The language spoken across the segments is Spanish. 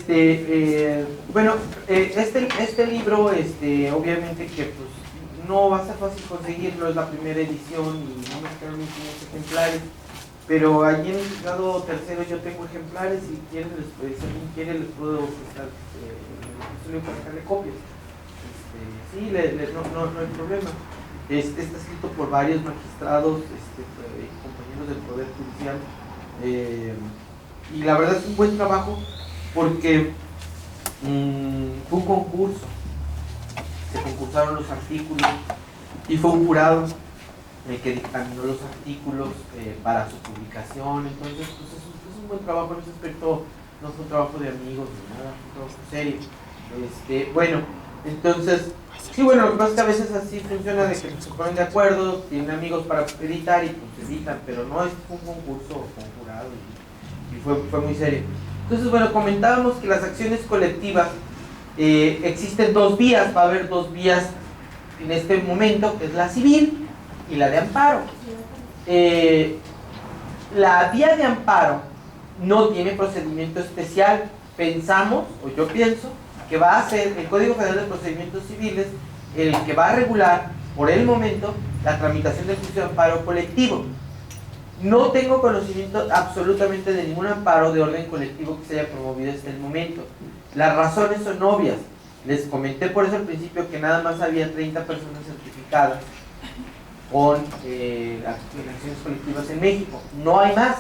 Bueno, este libro, obviamente que pues no va a ser fácil conseguirlo, es la primera edición y no me quedan 1500 ejemplares, pero allí en el juzgado tercero yo tengo ejemplares y quieren, si alguien quiere les puedo prestar para sacarle copias. Sí, no hay problema. Está escrito por varios magistrados, compañeros del Poder Judicial, y la verdad es un buen trabajo porque fue un concurso, se concursaron los artículos y fue un jurado que dictaminó los artículos para su publicación. Entonces pues es un buen trabajo en ese aspecto, no fue un trabajo de amigos ni nada, fue un trabajo serio. Bueno, entonces sí, bueno, lo que pasa es que a veces así funciona, de que se ponen de acuerdo, tienen amigos para editar y pues editan, pero no, es un concurso con jurado y fue muy serio. Entonces, bueno, comentábamos que las acciones colectivas, existen dos vías, va a haber dos vías en este momento, que es la civil y la de amparo. La vía de amparo no tiene procedimiento especial. Pensamos, o yo pienso, que va a ser el Código Federal de Procedimientos Civiles el que va a regular, por el momento, la tramitación del juicio de amparo colectivo. No tengo conocimiento absolutamente de ningún amparo de orden colectivo que se haya promovido hasta el momento. Las razones son obvias. Les comenté por eso al principio que nada más había 30 personas certificadas con acciones colectivas en México. No hay más.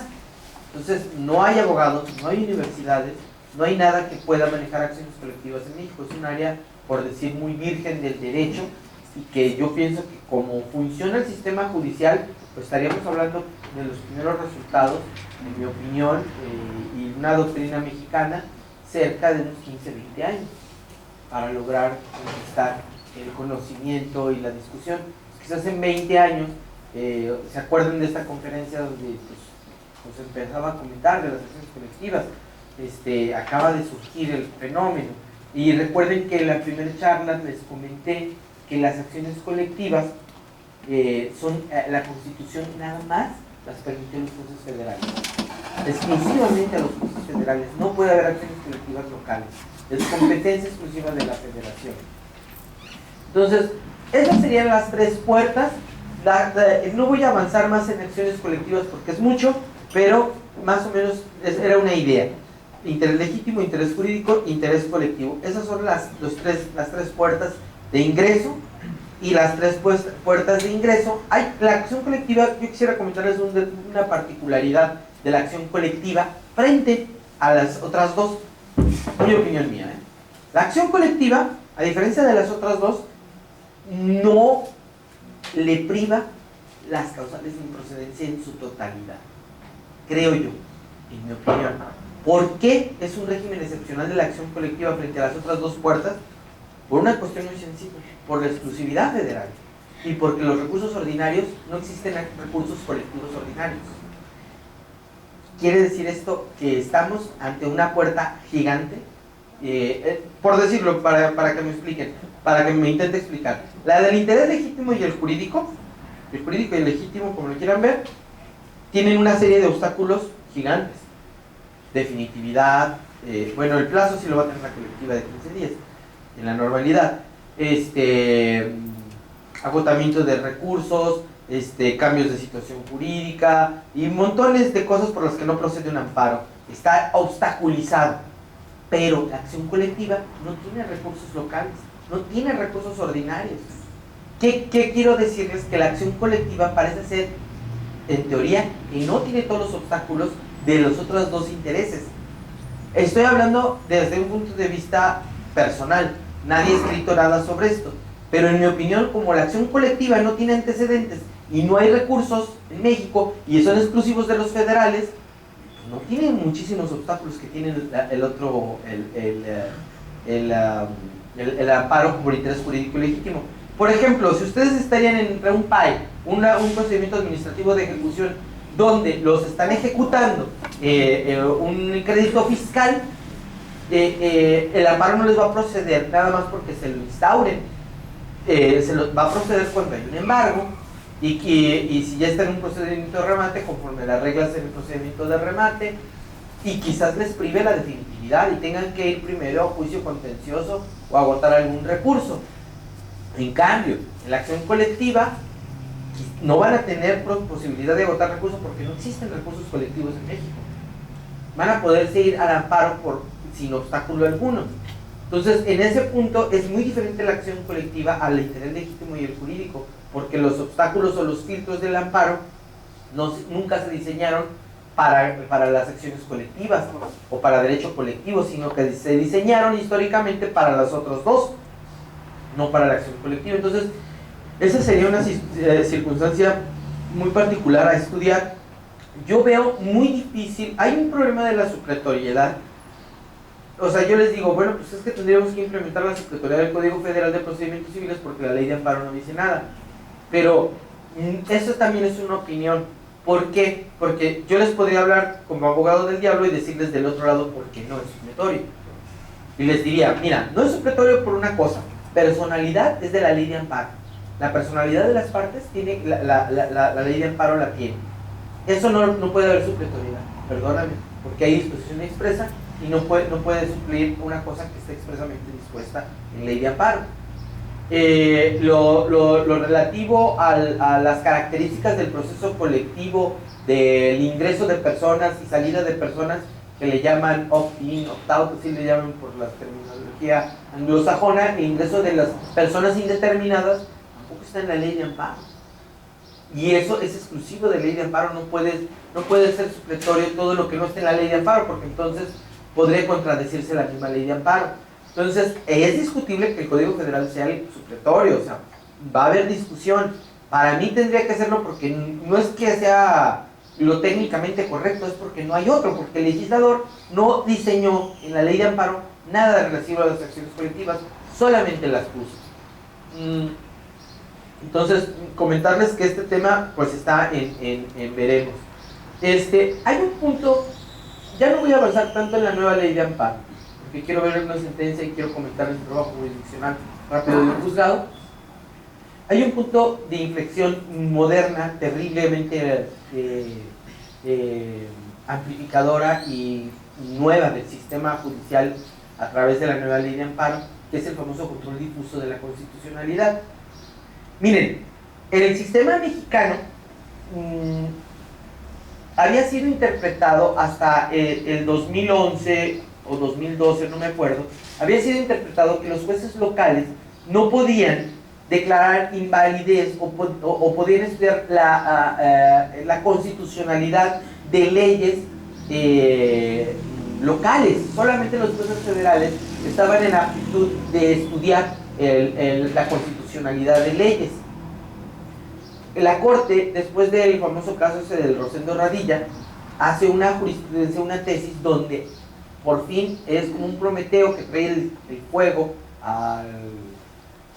Entonces, no hay abogados, no hay universidades, no hay nada que pueda manejar acciones colectivas en México. Es un área, por decir, muy virgen del derecho, y que yo pienso que como funciona el sistema judicial, pues estaríamos hablando de los primeros resultados, en mi opinión, y una doctrina mexicana, cerca de unos 15, 20 años, para lograr conquistar el conocimiento y la discusión. Quizás en 20 años, se acuerdan de esta conferencia donde pues empezaba a comentar de las acciones colectivas. Acaba de surgir el fenómeno, y recuerden que en la primera charla les comenté que las acciones colectivas son la Constitución nada más las permite a los jueces federales, exclusivamente a los jueces federales. No puede haber acciones colectivas locales, es competencia exclusiva de la federación. Entonces, esas serían las tres puertas. No voy a avanzar más en acciones colectivas porque es mucho, pero más o menos era una idea. Interés legítimo, interés jurídico, interés colectivo. Esas son las tres puertas de ingreso. Y las tres puertas de ingreso, la acción colectiva. Yo quisiera comentarles una particularidad de la acción colectiva frente a las otras dos, mi opinión mía. La acción colectiva, a diferencia de las otras dos, no le priva las causales de improcedencia en su totalidad, creo yo, en mi opinión. ¿Por qué es un régimen excepcional de la acción colectiva frente a las otras dos puertas? Por una cuestión muy sencilla, por la exclusividad federal y porque los recursos ordinarios, no existen recursos colectivos ordinarios. Quiere decir esto que estamos ante una puerta gigante, por decirlo, para que me expliquen, para que me intente explicar. La del interés legítimo y el jurídico y el legítimo, como lo quieran ver, tienen una serie de obstáculos gigantes. Definitividad, bueno, el plazo sí lo va a tener la colectiva de 15 días en la normalidad, agotamiento de recursos, cambios de situación jurídica y montones de cosas por las que no procede un amparo. Está obstaculizado, pero la acción colectiva no tiene recursos locales, no tiene recursos ordinarios. ¿Qué quiero decirles? Que la acción colectiva parece ser, en teoría, que no tiene todos los obstáculos de los otros dos intereses. Estoy hablando desde un punto de vista personal, nadie ha escrito nada sobre esto, pero en mi opinión, como la acción colectiva no tiene antecedentes y no hay recursos en México y son exclusivos de los federales, pues no tiene muchísimos obstáculos que tiene el amparo por interés jurídico legítimo. Por ejemplo, si ustedes estarían entre un PAE, un procedimiento administrativo de ejecución, donde los están ejecutando un crédito fiscal, el amparo no les va a proceder nada más porque se lo instauren, va a proceder cuando hay un embargo y si ya está en un procedimiento de remate, conforme a las reglas del procedimiento de remate, y quizás les prive la definitividad actividad y tengan que ir primero a juicio contencioso o agotar algún recurso. En cambio, en la acción colectiva no van a tener posibilidad de agotar recursos porque no existen recursos colectivos en México. Van a poderse ir al amparo sin obstáculo alguno. Entonces, en ese punto es muy diferente la acción colectiva al interés legítimo y el jurídico, porque los obstáculos o los filtros del amparo nunca se diseñaron para las acciones colectivas o para derecho colectivo, sino que se diseñaron históricamente para los otros dos, no para la acción colectiva. Entonces, esa sería una circunstancia muy particular a estudiar. Yo veo muy difícil, hay un problema de la supletoriedad. O sea, yo les digo, bueno, pues es que tendríamos que implementar la supletoriedad del Código Federal de Procedimientos Civiles porque la ley de amparo no dice nada. Pero eso también es una opinión. ¿Por qué? Porque yo les podría hablar como abogado del diablo y decirles del otro lado por qué no es supletorio. Y les diría, mira, no es supletorio por una cosa, personalidad es de la ley de amparo. La personalidad de las partes tiene, la ley de amparo la tiene. Eso no puede haber supletoriedad, perdóname, porque hay disposición expresa y no puede suplir una cosa que esté expresamente dispuesta en ley de amparo. Lo relativo a las características del proceso colectivo, del ingreso de personas y salida de personas, que le llaman opt-in, opt-out, así le llaman por la terminología anglosajona, el ingreso de las personas indeterminadas, tampoco está en la ley de amparo. Y eso es exclusivo de ley de amparo, no puede ser supletorio todo lo que no esté en la ley de amparo, porque entonces podría contradecirse la misma ley de amparo. Entonces, es discutible que el Código Federal sea el supletorio, o sea, va a haber discusión. Para mí tendría que hacerlo porque no es que sea lo técnicamente correcto, es porque no hay otro, porque el legislador no diseñó en la ley de amparo nada relativo a las acciones colectivas, solamente las puso. Entonces, comentarles que este tema pues está en veremos. Hay un punto, ya no voy a avanzar tanto en la nueva ley de amparo, porque quiero ver una sentencia y quiero comentar el trabajo jurisdiccional rápido de un juzgado. Hay un punto de inflexión moderna, terriblemente amplificadora y nueva del sistema judicial a través de la nueva ley de amparo, que es el famoso control difuso de la constitucionalidad. Miren, en el sistema mexicano había sido interpretado hasta el 2011 o 2012, no me acuerdo, había sido interpretado que los jueces locales no podían declarar invalidez o podían estudiar la constitucionalidad de leyes locales. Solamente los jueces federales estaban en aptitud de estudiar la constitucionalidad de leyes. La Corte, después del famoso caso ese del Rosendo Radilla, hace una jurisprudencia, una tesis donde por fin es como un Prometeo que trae el fuego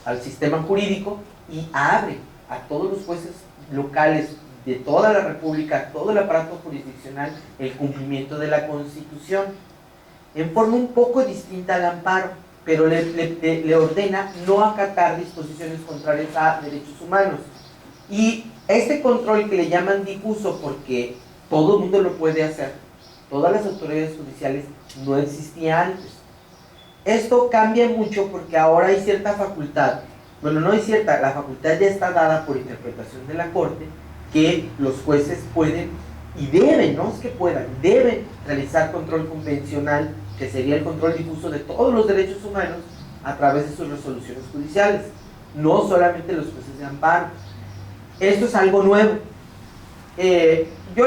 al sistema jurídico y abre a todos los jueces locales de toda la República, todo el aparato jurisdiccional, el cumplimiento de la Constitución, en forma un poco distinta al amparo, pero le ordena no acatar disposiciones contrarias a derechos humanos. Y este control que le llaman difuso, porque todo el mundo lo puede hacer, todas las autoridades judiciales, no existía antes. Esto cambia mucho porque ahora hay cierta facultad, bueno, no hay cierta, la facultad ya está dada por interpretación de la Corte, que los jueces pueden y deben, no es que puedan, deben realizar control convencional, que sería el control difuso de todos los derechos humanos a través de sus resoluciones judiciales, no solamente los jueces de amparo. Esto es algo nuevo. Yo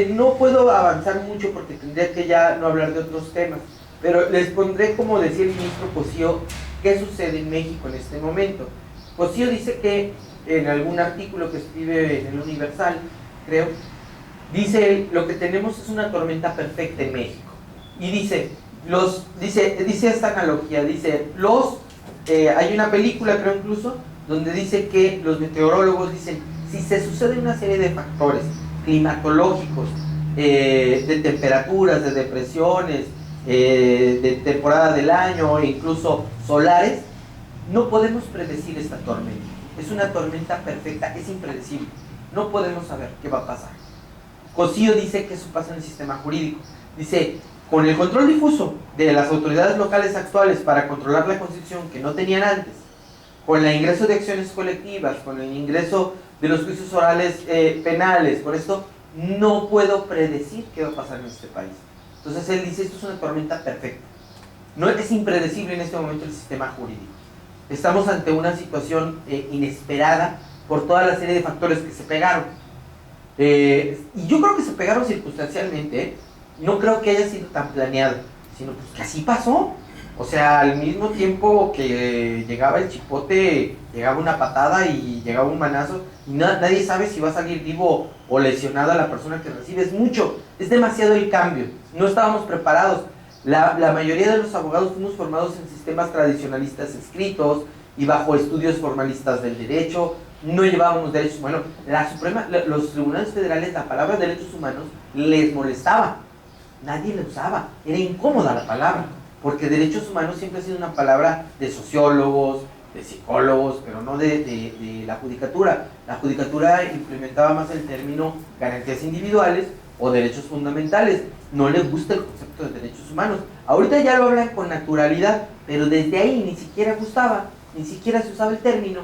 no puedo avanzar mucho porque tendría que ya no hablar de otros temas, pero les pondré, como decía el ministro Cosío, qué sucede en México en este momento. Cosío dice que en algún artículo que escribe en el Universal, creo, dice lo que tenemos es una tormenta perfecta en México. Y dice esta analogía, dice, hay una película, creo incluso, donde dice que los meteorólogos dicen, si se sucede una serie de factores climatológicos, de temperaturas, de depresiones, de temporada del año e incluso solares, no podemos predecir esta tormenta. Es una tormenta perfecta, es impredecible, no podemos saber qué va a pasar. Cosío dice que eso pasa en el sistema jurídico. Dice, con el control difuso de las autoridades locales actuales para controlar la construcción que no tenían antes, con el ingreso de acciones colectivas, con el ingreso de los juicios orales penales, por esto no puedo predecir qué va a pasar en este país. Entonces él dice, esto es una tormenta perfecta. No es impredecible en este momento el sistema jurídico. Estamos ante una situación inesperada por toda la serie de factores que se pegaron. Y yo creo que se pegaron circunstancialmente, no creo que haya sido tan planeado, sino pues que así pasó. O sea, al mismo tiempo que llegaba el chipote, llegaba una patada y llegaba un manazo, y nadie sabe si va a salir vivo o lesionada la persona que recibe. Es mucho, es demasiado el cambio, no estábamos preparados. La mayoría de los abogados fuimos formados en sistemas tradicionalistas escritos y bajo estudios formalistas del derecho, no llevábamos derechos humanos. Los tribunales federales, la palabra derechos humanos les molestaba, nadie la usaba, era incómoda la palabra, porque derechos humanos siempre ha sido una palabra de sociólogos, de psicólogos, pero no de la judicatura. La judicatura implementaba más el término garantías individuales o derechos fundamentales. No les gusta el concepto de derechos humanos. Ahorita ya lo hablan con naturalidad, pero desde ahí ni siquiera gustaba, ni siquiera se usaba el término.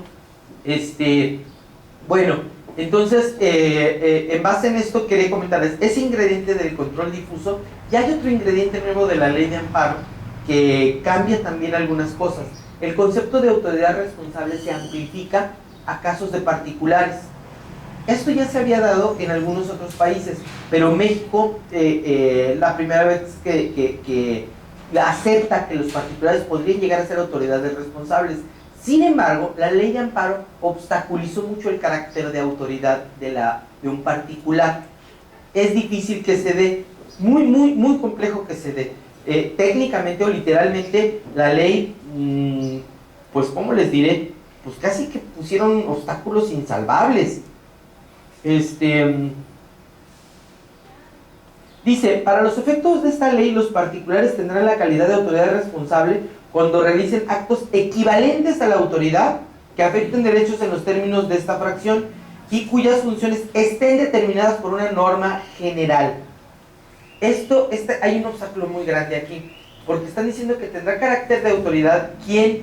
Bueno, entonces, en base en esto quería comentarles ese ingrediente del control difuso, y hay otro ingrediente nuevo de la ley de amparo que cambia también algunas cosas. El concepto de autoridad responsable se amplifica a casos de particulares. Esto ya se había dado en algunos otros países, pero México, la primera vez que acepta que los particulares podrían llegar a ser autoridades responsables. Sin embargo, la ley de amparo obstaculizó mucho el carácter de autoridad de un particular. Es difícil que se dé, muy complejo que se dé. Técnicamente o literalmente, la ley, pues, ¿cómo les diré? Pues casi que pusieron obstáculos insalvables. Dice, para los efectos de esta ley, los particulares tendrán la calidad de autoridad responsable cuando realicen actos equivalentes a la autoridad que afecten derechos en los términos de esta fracción y cuyas funciones estén determinadas por una norma general. Hay un obstáculo muy grande aquí, porque están diciendo que tendrá carácter de autoridad quien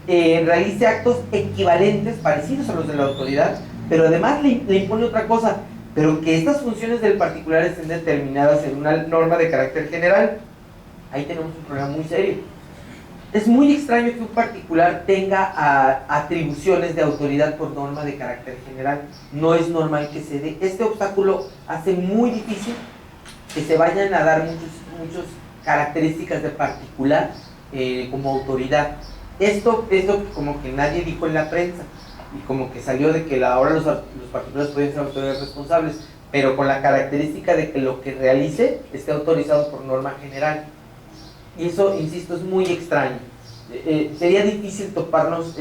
realice actos equivalentes, parecidos a los de la autoridad, pero además le impone otra cosa, pero que estas funciones del particular estén determinadas en una norma de carácter general. Ahí tenemos un problema muy serio. Es muy extraño que un particular tenga atribuciones de autoridad por norma de carácter general. No es normal que se dé. Este obstáculo hace muy difícil que se vayan a dar muchas características de particular como autoridad. Esto como que nadie dijo en la prensa, y como que salió de que ahora los particulares pueden ser autoridades responsables, pero con la característica de que lo que realice esté autorizado por norma general. Y eso, insisto, es muy extraño. Sería difícil toparnos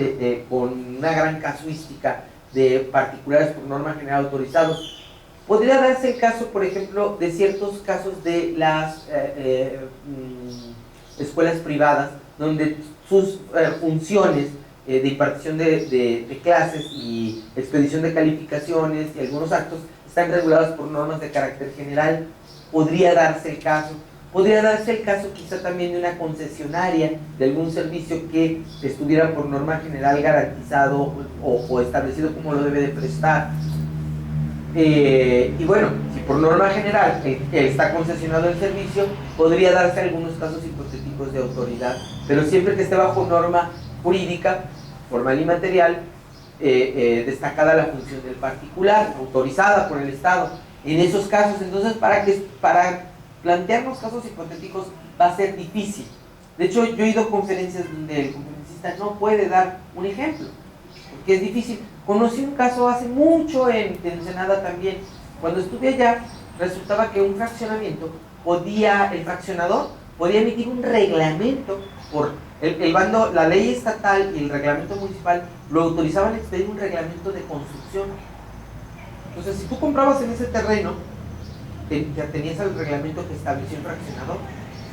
con una gran casuística de particulares por norma general autorizados. Podría darse el caso, por ejemplo, de ciertos casos de las escuelas privadas, donde sus funciones de impartición de clases y expedición de calificaciones y algunos actos están regulados por normas de carácter general. Podría darse el caso. Podría darse el caso quizá también de una concesionaria de algún servicio que estuviera por norma general garantizado o establecido como lo debe de prestar. Y bueno, si por norma general está concesionado el servicio, podría darse algunos casos hipotéticos de autoridad, pero siempre que esté bajo norma jurídica, formal y material, destacada la función del particular, autorizada por el Estado. En esos casos, entonces, para plantearnos casos hipotéticos va a ser difícil. De hecho, yo he ido a conferencias donde el conferencista no puede dar un ejemplo, porque es difícil. Conocí un caso hace mucho en Ensenada también. Cuando estuve allá, resultaba que un fraccionamiento el fraccionador podía emitir un reglamento por la ley estatal y el reglamento municipal lo autorizaban a expedir un reglamento de construcción. Entonces, si tú comprabas en ese terreno, ya tenías el reglamento que estableció el fraccionador.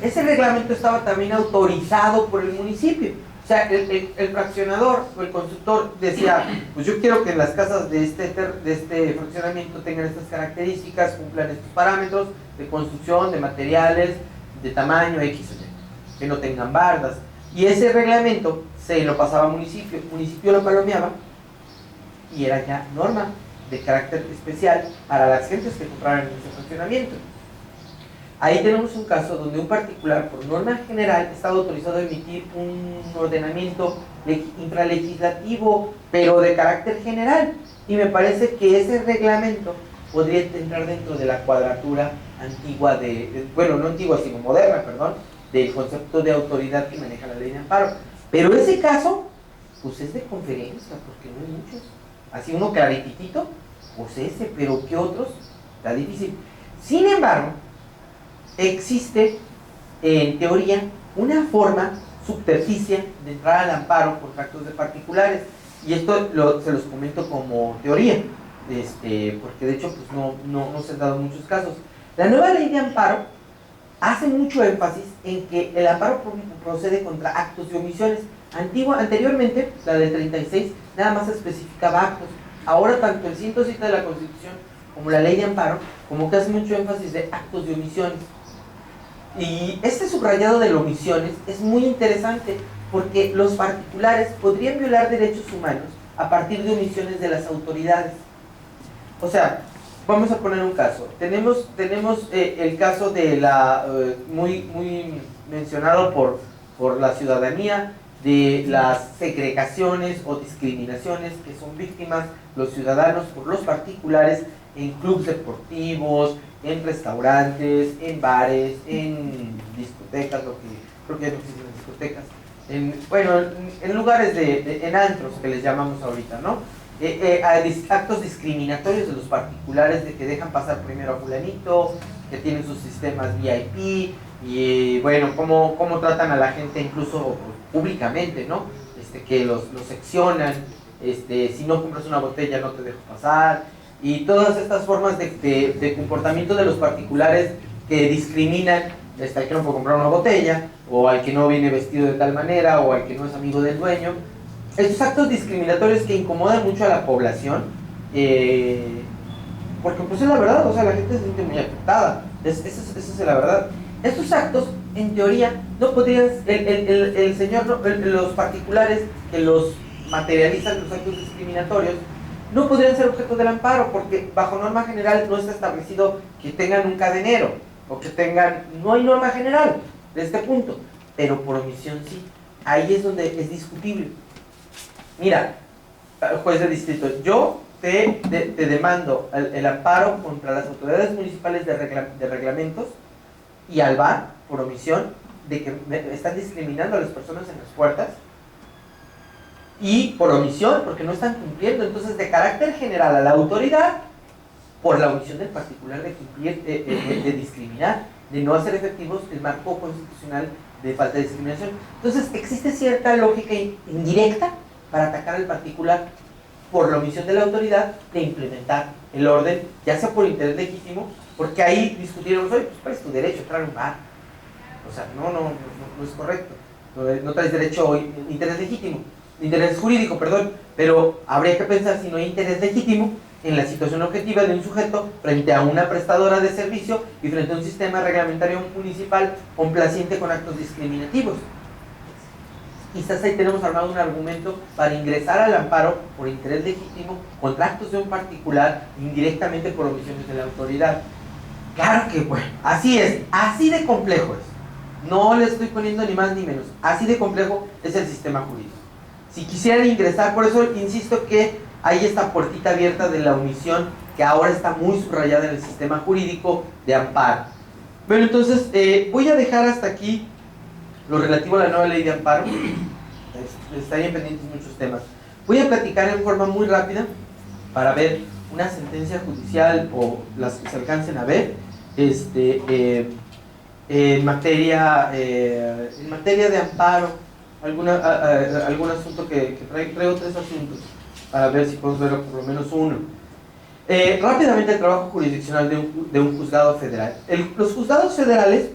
Ese reglamento estaba también autorizado por el municipio. O sea, el fraccionador o el constructor decía, pues yo quiero que las casas de este fraccionamiento tengan estas características, cumplan estos parámetros de construcción, de materiales, de tamaño X o Y, que no tengan bardas. Y ese reglamento se lo pasaba al municipio, el municipio lo palomeaba y era ya norma de carácter especial para las gentes que compraran ese funcionamiento. Ahí tenemos un caso donde un particular, por norma general, estaba autorizado a emitir un ordenamiento infralegislativo, pero de carácter general. Y me parece que ese reglamento podría entrar dentro de la cuadratura antigua bueno, no antigua, sino moderna, perdón, del concepto de autoridad que maneja la ley de amparo. Pero ese caso, pues es de conferencia, porque no hay muchos. Así uno clarititito, pues ese, pero ¿qué otros? Está difícil. Sin embargo, existe, en teoría, una forma subterfugia de entrar al amparo por actos de particulares. Y esto se los comento como teoría, porque de hecho pues no se han dado muchos casos. La nueva ley de amparo hace mucho énfasis en que el amparo procede contra actos y omisiones. Anteriormente, la del 36 nada más especificaba actos. Ahora tanto el 107 de la Constitución como la ley de amparo como que hace mucho énfasis de actos y omisiones. Y este subrayado de las omisiones es muy interesante porque los particulares podrían violar derechos humanos a partir de omisiones de las autoridades. O sea, vamos a poner un caso. Tenemos el caso de la muy mencionado por la ciudadanía, de las segregaciones o discriminaciones que son víctimas los ciudadanos por los particulares en clubes deportivos, en restaurantes, en bares, en discotecas, creo que ya no existen discotecas, en lugares en antros que les llamamos ahorita, ¿no? Actos discriminatorios de los particulares de que dejan pasar primero a fulanito, que tienen sus sistemas VIP, y bueno, cómo tratan a la gente incluso públicamente, ¿no? Que los seccionan, si no compras una botella no te dejo pasar, y todas estas formas de comportamiento de los particulares que discriminan al que no puede comprar una botella, o al que no viene vestido de tal manera, o al que no es amigo del dueño. Estos actos discriminatorios que incomodan mucho a la población, porque pues es la verdad, o sea, la gente se siente muy afectada, esa es la verdad. Estos actos, en teoría, no podrían, los particulares que los materializan, los actos discriminatorios, no podrían ser objeto del amparo, porque bajo norma general no está establecido que tengan un cadenero, o que no hay norma general de este punto, pero por omisión sí. Ahí es donde es discutible. Mira, juez de distrito, yo te demando el amparo contra las autoridades municipales de reglamentos y al VAR por omisión de que están discriminando a las personas en las puertas, y por omisión porque no están cumpliendo. Entonces, de carácter general a la autoridad por la omisión del particular de cumplir, de discriminar, de no hacer efectivos el marco constitucional de falta de discriminación. Entonces, existe cierta lógica indirecta para atacar al particular por la omisión de la autoridad de implementar el orden, ya sea por interés legítimo, porque ahí discutieron, oye, pues es tu derecho entrar a un bar, o sea, no es correcto, no traes derecho, interés jurídico, perdón, pero habría que pensar si no hay interés legítimo en la situación objetiva de un sujeto frente a una prestadora de servicio y frente a un sistema reglamentario municipal complaciente con actos discriminativos. Quizás ahí tenemos armado un argumento para ingresar al amparo por interés legítimo contra actos de un particular indirectamente por omisiones de la autoridad. Claro que bueno, así es, así de complejo es. No le estoy poniendo ni más ni menos, así de complejo es el sistema jurídico. Si quisieran ingresar, por eso insisto que hay esta puertita abierta de la omisión que ahora está muy subrayada en el sistema jurídico de amparo. Bueno, entonces voy a dejar hasta aquí lo relativo a la nueva ley de amparo. Estarían pendientes muchos temas. Voy a platicar en forma muy rápida para ver una sentencia judicial o las que se alcancen a ver en materia de amparo, algún asunto que traigo 3 asuntos para ver si podemos ver por lo menos uno. Rápidamente el trabajo jurisdiccional de un juzgado federal. Los juzgados federales,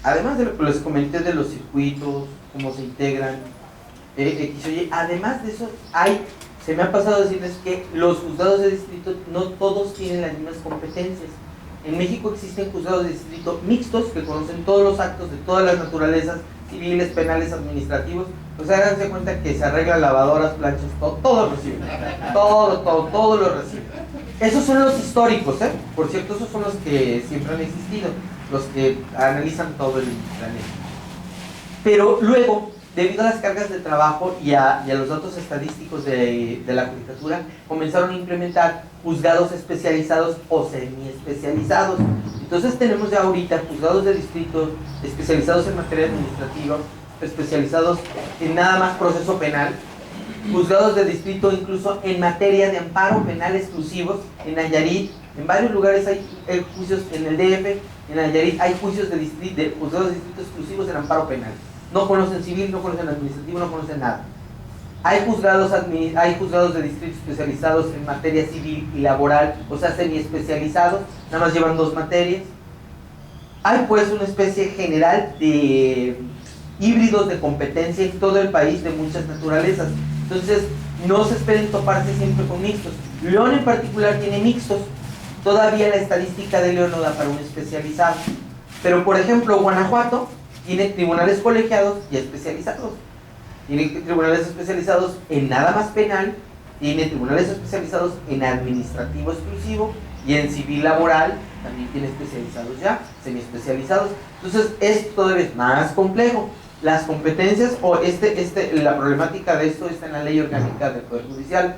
además de lo que les comenté de los circuitos, cómo se integran, además de eso, se me ha pasado a decirles que los juzgados de distrito no todos tienen las mismas competencias. En México existen juzgados de distrito mixtos que conocen todos los actos de todas las naturalezas, civiles, penales, administrativos. Pues háganse cuenta que se arreglan lavadoras, planchas, todo lo reciben. Todo lo reciben. Esos son los históricos, ¿eh? Por cierto, esos son los que siempre han existido, los que analizan todo el planeta. Pero luego, debido a las cargas de trabajo y a los datos estadísticos de la judicatura, comenzaron a implementar juzgados especializados o semi-especializados. Entonces tenemos ya ahorita juzgados de distrito especializados en materia administrativa, especializados en nada más proceso penal, juzgados de distrito incluso en materia de amparo penal exclusivos. En Nayarit, en varios lugares hay juicios, en el DF, en Nayarit hay juicios de juzgados de distrito exclusivos en amparo penal. No conocen civil, no conocen administrativo, no conocen nada. Hay juzgados de distrito especializados en materia civil y laboral, o sea, semi-especializados, nada más llevan 2 materias. Hay pues una especie general de híbridos de competencia en todo el país de muchas naturalezas. Entonces, no se esperen toparse siempre con mixtos. León en particular tiene mixtos. Todavía la estadística de León no da para un especializado. Pero, por ejemplo, Guanajuato tiene tribunales colegiados y especializados. Tiene tribunales especializados en nada más penal, tiene tribunales especializados en administrativo exclusivo y en civil laboral también tiene especializados ya, semi-especializados. Entonces, esto todavía es más complejo. Las competencias o la problemática de esto está en la ley orgánica del Poder Judicial.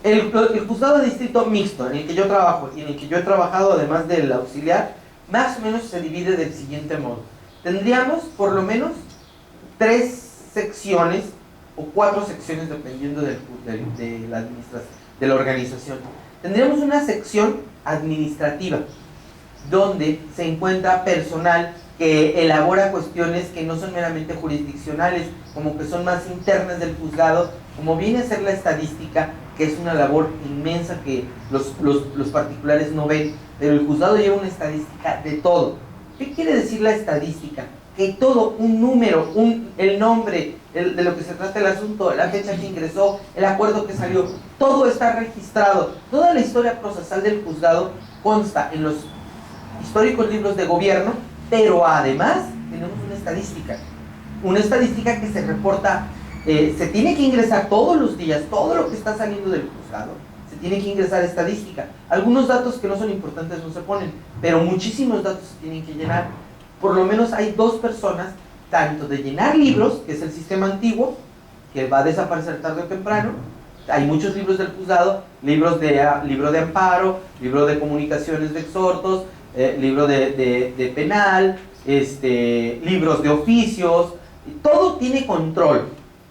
El juzgado de distrito mixto en el que yo trabajo y en el que yo he trabajado, además del auxiliar, más o menos se divide del siguiente modo. Tendríamos por lo menos 3 secciones o 4 secciones dependiendo de la administración, de la organización. Tendríamos una sección administrativa donde se encuentra personal que elabora cuestiones que no son meramente jurisdiccionales, como que son más internas del juzgado, como viene a ser la estadística, que es una labor inmensa que los particulares no ven, pero el juzgado lleva una estadística de todo. ¿Qué quiere decir la estadística? Que todo, un número, el nombre de lo que se trata el asunto, la fecha que ingresó, el acuerdo que salió, todo está registrado. Toda la historia procesal del juzgado consta en los históricos libros de gobierno, pero además tenemos una estadística que se reporta, se tiene que ingresar todos los días, todo lo que está saliendo del juzgado, se tiene que ingresar estadística. Algunos datos que no son importantes no se ponen, pero muchísimos datos se tienen que llenar. Por lo menos hay 2 personas, tanto de llenar libros, que es el sistema antiguo, que va a desaparecer tarde o temprano. Hay muchos libros del juzgado, libro de amparo, libro de comunicaciones de exhortos, libro de penal, libros de oficios. Todo tiene control.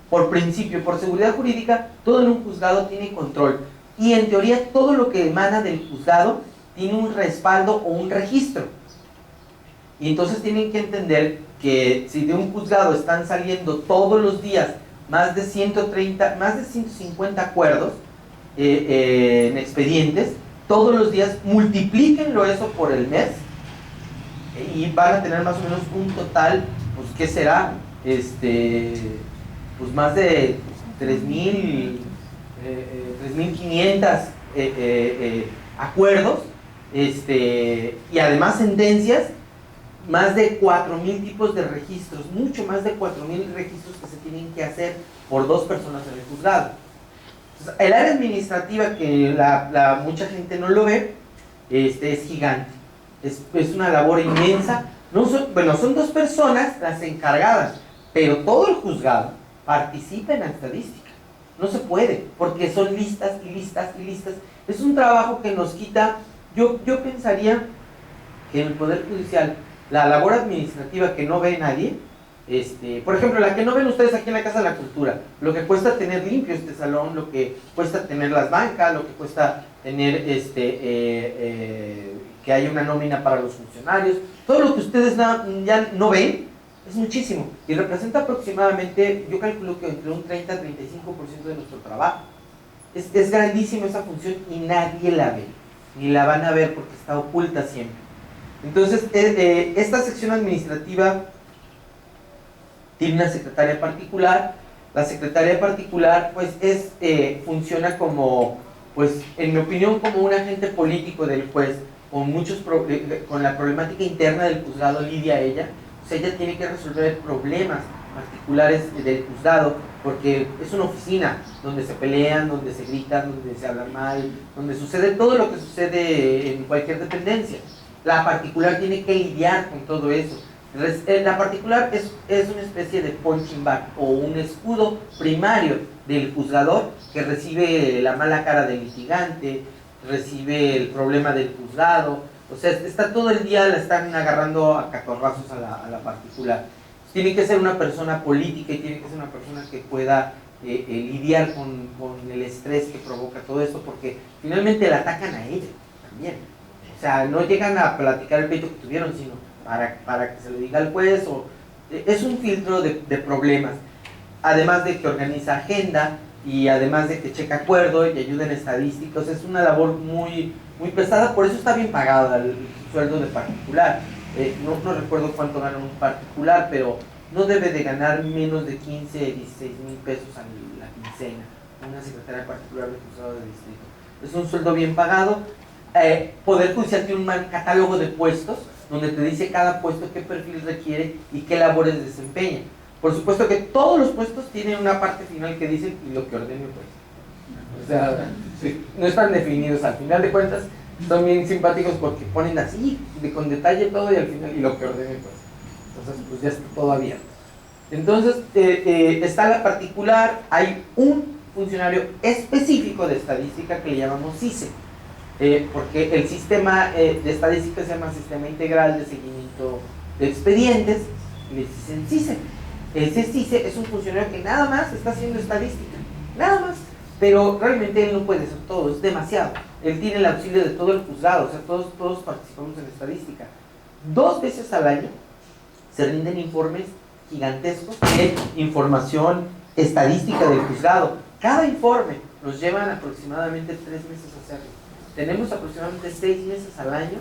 Por principio, por seguridad jurídica, todo en un juzgado tiene control. Y en teoría, todo lo que emana del juzgado tiene un respaldo o un registro. Y entonces tienen que entender que si de un juzgado están saliendo todos los días más de 150 acuerdos en expedientes, todos los días multiplíquenlo eso por el mes y van a tener más o menos un total, pues ¿qué será? Pues más de 3.500 acuerdos, y además sentencias, más de 4.000 tipos de registros, mucho más de 4.000 registros que se tienen que hacer por 2 personas en el juzgado. Entonces, el área administrativa, que mucha gente no lo ve, es gigante, es una labor inmensa. Son 2 personas las encargadas, pero todo el juzgado participa en la estadística. No se puede, porque son listas y listas y listas. Es un trabajo que nos quita. Yo pensaría que en el Poder Judicial, la labor administrativa que no ve nadie, por ejemplo, la que no ven ustedes aquí en la Casa de la Cultura, lo que cuesta tener limpio este salón, lo que cuesta tener las bancas, lo que cuesta tener que haya una nómina para los funcionarios, todo lo que ustedes ya no ven, es muchísimo, y representa aproximadamente, yo calculo que entre un 30-35% de nuestro trabajo. Es grandísima esa función y nadie la ve, ni la van a ver porque está oculta siempre. Entonces, esta sección administrativa tiene una secretaria particular. La secretaria particular, pues, funciona como, pues, en mi opinión, como un agente político del juez. con la problemática interna del juzgado lidia ella. O sea, ella tiene que resolver problemas particulares del juzgado, porque es una oficina donde se pelean, donde se gritan, donde se hablan mal, donde sucede todo lo que sucede en cualquier dependencia. La particular tiene que lidiar con todo eso. La particular es una especie de punching bag o un escudo primario del juzgador, que recibe la mala cara del litigante, recibe el problema del juzgado. O sea, está todo el día, la están agarrando a catorrazos a la particular. Tiene que ser una persona política y tiene que ser una persona que pueda lidiar con el estrés que provoca todo esto, porque finalmente la atacan a ella también. O sea, no llegan a platicar el pleito que tuvieron, sino para que se lo diga al juez. Es un filtro de problemas, además de que organiza agenda y además de que checa acuerdo y ayuda en estadísticos. Es una labor muy, muy pesada, por eso está bien pagada el sueldo de particular. No recuerdo cuánto gana un particular, pero no debe de ganar menos de 15, 16 mil pesos a la quincena, una secretaria particular del juzgado de distrito. Es un sueldo bien pagado. Poder Judicial tiene un catálogo de puestos donde te dice cada puesto qué perfil requiere y qué labores desempeña. Por supuesto que todos los puestos tienen una parte final que dicen y lo que ordene el juez. O sea, sí, no están definidos. Al final de cuentas son bien simpáticos porque ponen así, con detalle todo, y al final y lo que ordene el juez. Entonces pues ya está todo abierto. Entonces está la particular. Hay un funcionario específico de estadística que le llamamos CISE, porque el sistema de estadística se llama Sistema Integral de Seguimiento de Expedientes, le dicen CISE. Ese CISE es un funcionario que nada más está haciendo estadística, nada más, pero realmente él no puede hacer todo, es demasiado. Él tiene el auxilio de todo el juzgado, o sea, todos participamos en estadística. 2 veces al año se rinden informes gigantescos de información estadística del juzgado. Cada informe nos llevan aproximadamente 3 meses a hacerlo. Tenemos aproximadamente 6 meses al año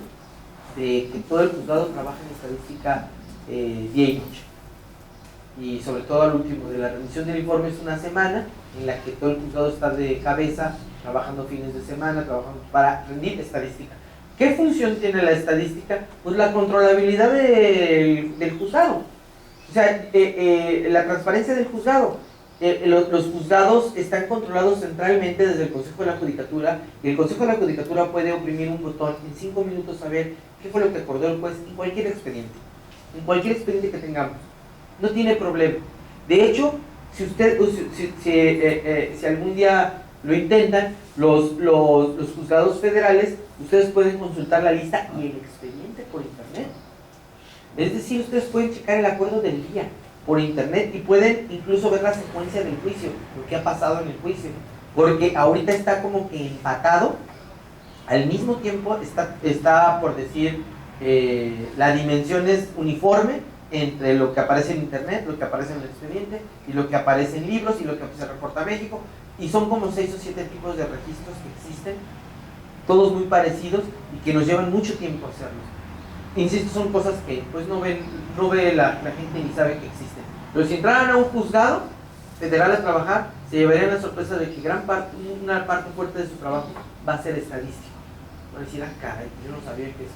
de que todo el juzgado trabaja en estadística día y noche. Y sobre todo al último de la rendición del informe es una semana en la que todo el juzgado está de cabeza, trabajando fines de semana, trabajando para rendir estadística. ¿Qué función tiene la estadística? Pues la controlabilidad del juzgado. O sea, la transparencia del juzgado. Los juzgados están controlados centralmente desde el Consejo de la Judicatura, y el Consejo de la Judicatura puede oprimir un botón en 5 minutos saber qué fue lo que acordó el juez en cualquier expediente que tengamos. No tiene problema. De hecho, si algún día lo intentan, los juzgados federales, ustedes pueden consultar la lista y el expediente por internet. Es decir, ustedes pueden checar el acuerdo del día por internet y pueden incluso ver la secuencia del juicio, lo que ha pasado en el juicio, porque ahorita está como que empatado. Al mismo tiempo está por decir, la dimensión es uniforme entre lo que aparece en internet, lo que aparece en el expediente y lo que aparece en libros y lo que se reporta a México, y son como 6 o 7 tipos de registros que existen, todos muy parecidos y que nos llevan mucho tiempo hacerlos. Insisto, son cosas que pues no ve la gente ni sabe que existen. Pero si entraran a un juzgado federal a trabajar, se llevarían la sorpresa de que una parte fuerte de su trabajo va a ser estadístico. Van a decir, caray, yo no sabía que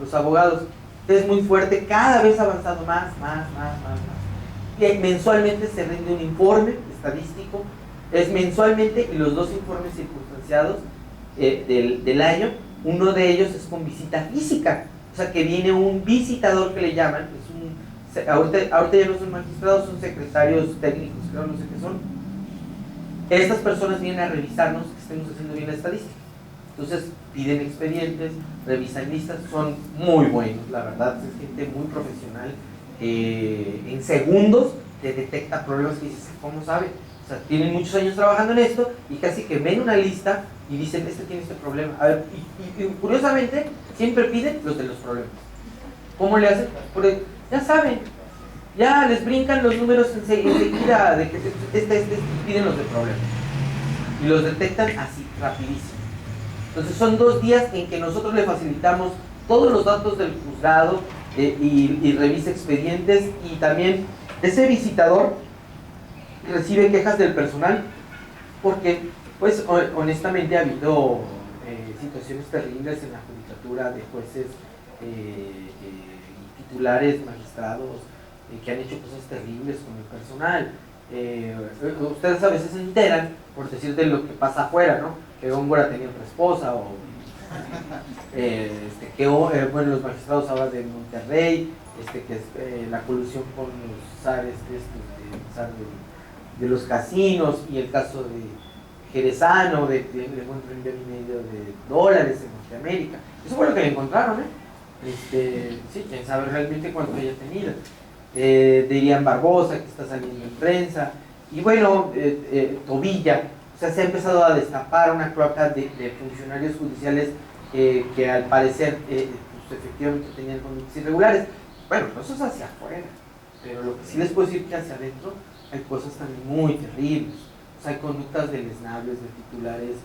los abogados es muy fuerte, cada vez ha avanzado más. Y mensualmente se rinde un informe estadístico, es mensualmente, y los 2 informes circunstanciados del año, uno de ellos es con visita física. O sea, que viene un visitador que le llaman, ahorita ya no son magistrados, son secretarios técnicos, creo, no sé qué son. Estas personas vienen a revisarnos que estemos haciendo bien la estadística. Entonces piden expedientes, revisan listas, son muy buenos, la verdad, es gente muy profesional. En segundos te detecta problemas que dices, ¿cómo sabe? O sea, tienen muchos años trabajando en esto y casi que ven una lista y dicen, este tiene este problema. A ver, y curiosamente, siempre piden los de los problemas. ¿Cómo le hacen? Porque ya saben, ya les brincan los números enseguida de que piden los de problemas. Y los detectan así, rapidísimo. Entonces son 2 días en que nosotros le facilitamos todos los datos del juzgado y revisa expedientes, y también ese visitador recibe quejas del personal porque pues honestamente ha habido situaciones terribles en la judicatura de jueces y titulares, magistrados, que han hecho cosas terribles con el personal. Ustedes a veces se enteran, por decir, de lo que pasa afuera, ¿no? Que Góngora tenía otra esposa, o bueno, los magistrados hablan de Monterrey, que es la colusión con los zares de los casinos, y el caso de Jerezano, de que le encuentran $1,500,000 en Norteamérica. Eso fue lo que le encontraron, sí, quién sabe realmente cuánto haya tenido. De Irián Barbosa, que está saliendo en prensa, y bueno, Tobilla. O sea, se ha empezado a destapar una cloaca de funcionarios judiciales que al parecer pues efectivamente tenían conductas irregulares. Bueno, eso es hacia afuera, pero lo que sí les puedo decir que hacia adentro hay cosas también muy terribles. O sea, hay conductas deleznables de titulares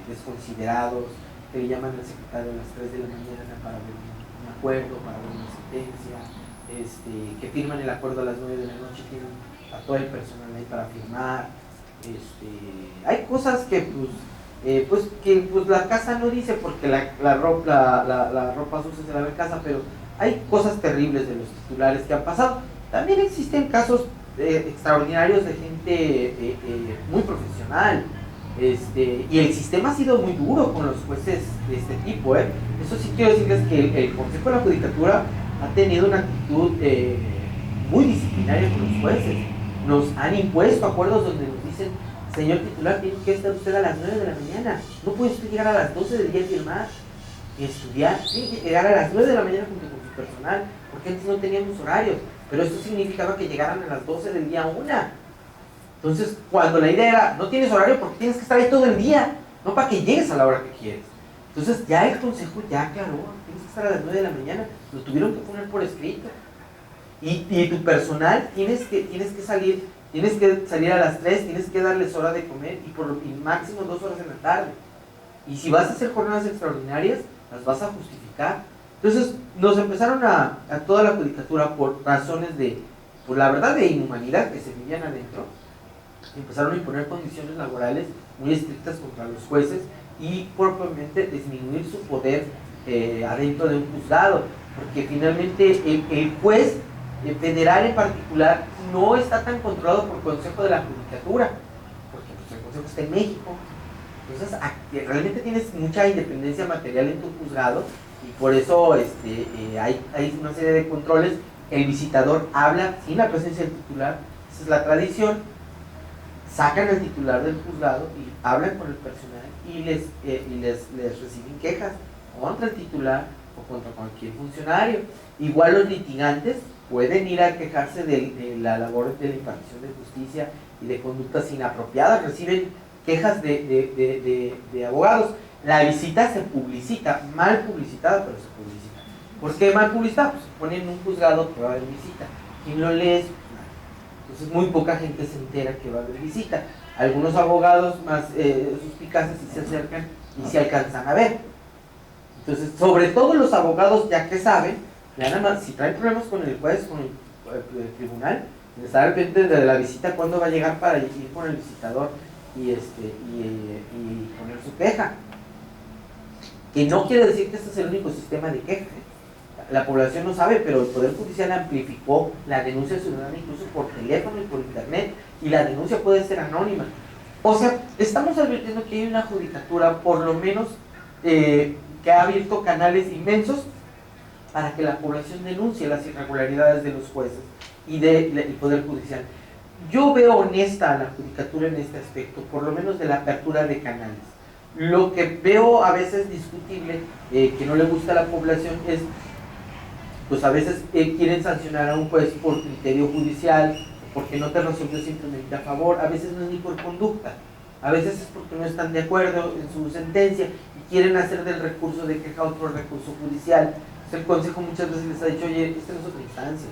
desconsiderados, que le llaman al secretario a las 3 de la mañana para ver un acuerdo, para ver una sentencia, que firman el acuerdo a las 9 de la noche, tienen a todo el personal ahí para firmar. Hay cosas que pues la casa no dice, porque la ropa sucia se lava en casa, pero hay cosas terribles de los titulares que han pasado. También existen casos extraordinarios de gente muy profesional, y el sistema ha sido muy duro con los jueces de este tipo. Eso sí quiero decirles que el Consejo de la Judicatura ha tenido una actitud muy disciplinaria con los jueces. Nos han impuesto acuerdos donde nos dicen: señor titular, tiene que estar usted a las 9 de la mañana, no puede usted llegar a las 12 del día y firmar y estudiar, tiene que llegar a las 9 de la mañana junto con su personal, porque antes no teníamos horarios, pero esto significaba que llegaran a las 12 del día 1. Entonces, cuando la idea era: no tienes horario porque tienes que estar ahí todo el día, no para que llegues a la hora que quieres. Entonces ya el consejo ya aclaró: tienes que estar a las 9 de la mañana, lo tuvieron que poner por escrito. Y tu personal tienes que salir a las 3, tienes que darles hora de comer, y máximo 2 horas en la tarde. Y si vas a hacer jornadas extraordinarias, las vas a justificar. Entonces nos empezaron a toda la judicatura, por razones por la verdad, de inhumanidad que se vivían adentro, empezaron a imponer condiciones laborales muy estrictas contra los jueces, y propiamente disminuir su poder adentro de un juzgado, porque finalmente el juez federal en particular no está tan controlado por el Consejo de la Judicatura, porque pues, el Consejo está en México. Entonces realmente tienes mucha independencia material en tu juzgado, y por eso hay una serie de controles. El visitador habla sin la presencia del titular, esa es la tradición. Sacan al titular del juzgado y hablan con el personal, y les reciben quejas contra el titular o contra cualquier funcionario. Igual los litigantes pueden ir a quejarse de la labor de la impartición de justicia y de conductas inapropiadas, reciben quejas de abogados. La visita se publicita, mal publicitada, pero se publicita. ¿Por qué mal publicitada? Pues se pone en un juzgado que va a haber visita. ¿Quién lo lee? Entonces muy poca gente se entera que va a haber visita. Algunos abogados más suspicaces sí se acercan y se alcanzan a ver. Entonces, sobre todo los abogados, ya que saben, nada más, si traen problemas con el juez, con el tribunal, estar pendiente de la visita, cuándo va a llegar para ir con el visitador y poner su queja. Que no quiere decir que este es el único sistema de queja. La población no sabe, pero el Poder Judicial amplificó la denuncia ciudadana incluso por teléfono y por internet, y la denuncia puede ser anónima. O sea, estamos advirtiendo que hay una judicatura, por lo menos, que ha abierto canales inmensos para que la población denuncie las irregularidades de los jueces y del Poder Judicial. Yo veo honesta a la judicatura en este aspecto, por lo menos de la apertura de canales. Lo que veo a veces discutible, que no le gusta a la población, es, pues a veces quieren sancionar a un juez por criterio judicial, porque no te resolvió simplemente a favor. A veces no es ni por conducta, a veces es porque no están de acuerdo en su sentencia y quieren hacer del recurso de queja otro recurso judicial. El Consejo muchas veces les ha dicho: oye, esta no es otra instancia,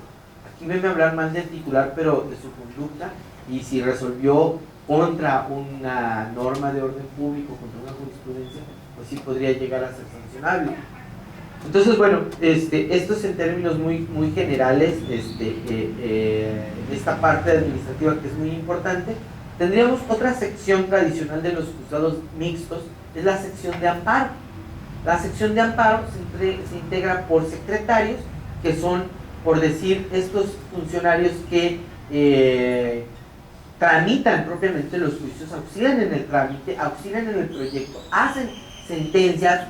aquí venme a hablar más del titular, pero de su conducta, y si resolvió contra una norma de orden público, contra una jurisprudencia, pues sí podría llegar a ser sancionable. Entonces, bueno, esto es en términos muy generales, esta parte administrativa, que es muy importante. Tendríamos otra sección tradicional de los juzgados mixtos, es la sección de amparo. La sección de amparo se integra por secretarios, que son, por decir, estos funcionarios que tramitan propiamente los juicios, auxilian en el trámite, auxilian en el proyecto, hacen sentencias,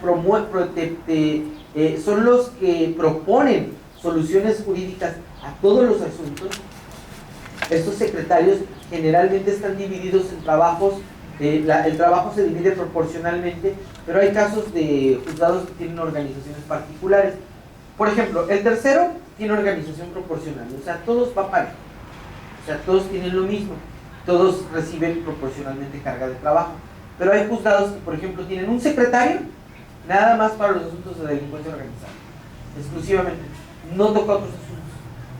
son los que proponen soluciones jurídicas a todos los asuntos. Estos secretarios generalmente están divididos en trabajos, el trabajo se divide proporcionalmente, pero hay casos de juzgados que tienen organizaciones particulares. Por ejemplo, el tercero tiene organización proporcional, o sea, todos va parejo, o sea, todos tienen lo mismo, todos reciben proporcionalmente carga de trabajo. Pero hay juzgados que, por ejemplo, tienen un secretario nada más para los asuntos de delincuencia organizada, exclusivamente, no toca otros asuntos.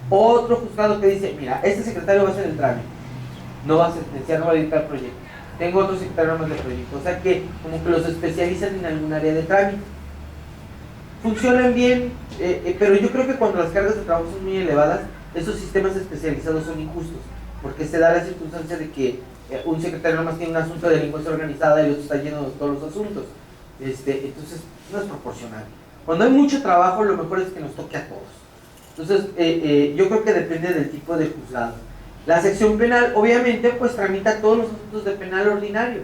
Otro juzgado que dice, mira, este secretario va a hacer el trámite, no va a sentenciar, no va a dictar proyecto. Tengo otro secretario más de proyecto, o sea que como que los especializan en algún área de trámite. Funcionan bien, pero yo creo que cuando las cargas de trabajo son muy elevadas, esos sistemas especializados son injustos, porque se da la circunstancia de que un secretario nomás tiene un asunto de delincuencia organizada y el otro está lleno de todos los asuntos. Entonces no es proporcional. Cuando hay mucho trabajo, lo mejor es que nos toque a todos. Entonces yo creo que depende del tipo de juzgado. La sección penal obviamente pues tramita todos los asuntos de penal ordinario.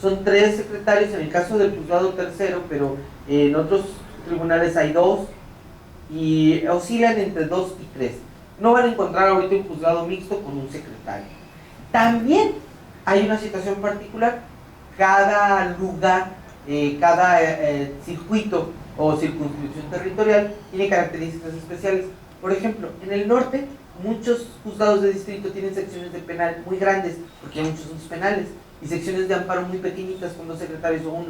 Son 3 secretarios en el caso del juzgado tercero, pero en otros tribunales hay 2 y oscilan entre 2 y 3. No van a encontrar ahorita un juzgado mixto con un secretario. También hay una situación particular. Cada lugar, cada circuito o circunscripción territorial tiene características especiales. Por ejemplo, en el norte muchos juzgados de distrito tienen secciones de penal muy grandes porque hay muchos asuntos penales y secciones de amparo muy pequeñitas con 2 secretarios o 1.